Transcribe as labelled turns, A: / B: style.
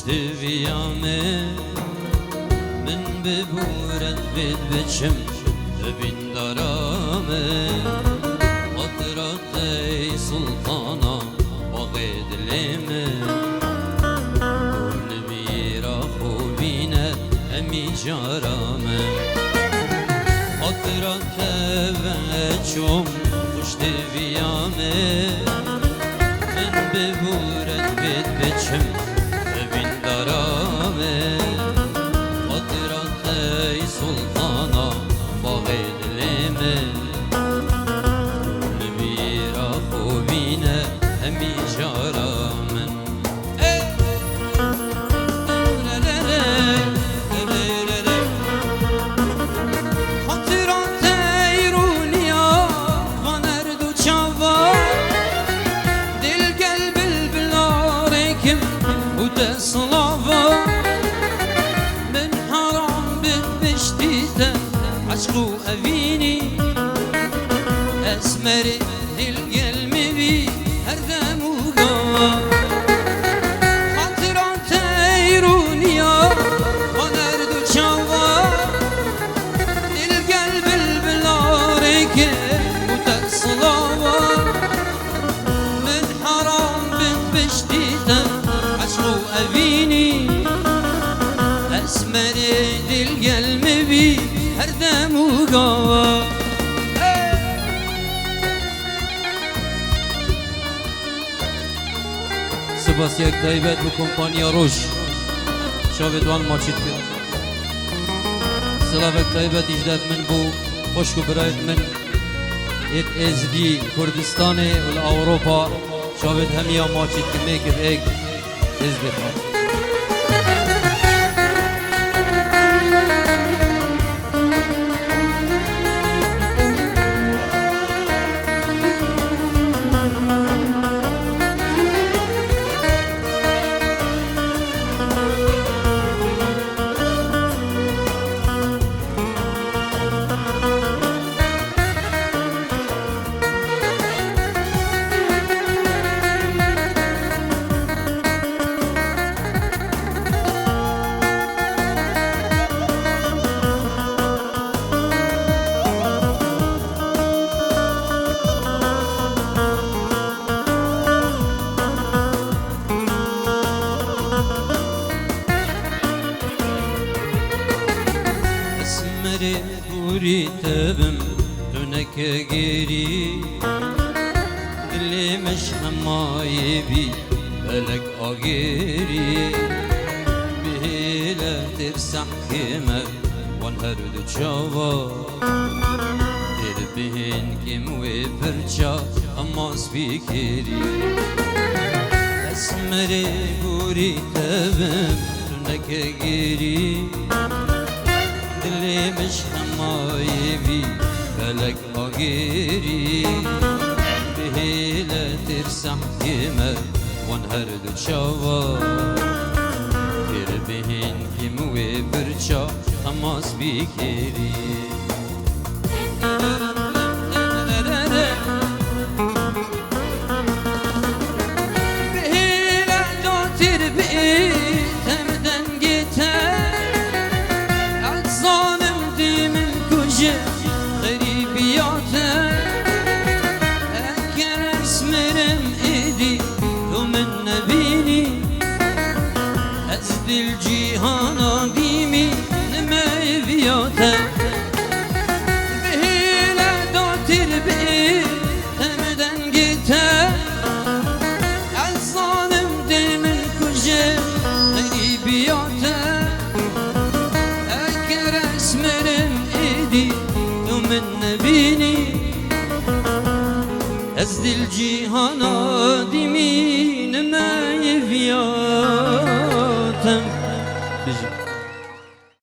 A: ويامي من ببورد بيت بچم بين درامي قدرت ای سلطانا وغيد ليمي كل بيرا خوبينا امي جارامي قدرت بچم خوشت ويامي من ببورد بيت بچم بين درامي قدرت ای سلطانا وغيد ليمي كل بيرا خوبينا امي جارامن خاطرات ایرونیا وانردو چاوا دل قلب البلاركم وده صلافا من حرام بتبشتيته عشقو أفيني أسمري دل قلبي بي هردم وقوا خاطرات ايرونيا ونردو شوا دل قلب البلاركة وتصلاوا من حرام بتبشتيته عشقو أفيني أسمري دل قلبي بي هردم وقوا سباسيك تايبت بكمبانيا روش شاوه دوان ماچيت كده سلافك تايبت اجداد من بو خوشكو برايت من ات از دي كردستاني والأوروبا شاوه هميا ماچيت كميك بإيك از دي خواهد بوري تبم دونك غيري دلي مش همايبي بلك اغيري بهيلا ترسح كيما وانهرد جوا دير بهن كيم وبرجا اماس بكيري اسمري بوري تبم دونك غيري دلي مش همايبي بلك اغيري بهيلا ترسح كيما وانهرد شوا دير بهن كيم وبرجا اماس بكيري بهيلا دوتر بيت همدن جيتر غريبياته أكر اسمرم إيدي ومن نبيني أزد الجيهان قيمي نما يبياته بهيلا دوتر بإيه همدن جيته الظالم ديمن كجه غريبياته أكر اسمرم إيدي من نبيني أزد الجيهان دمين ما يفيا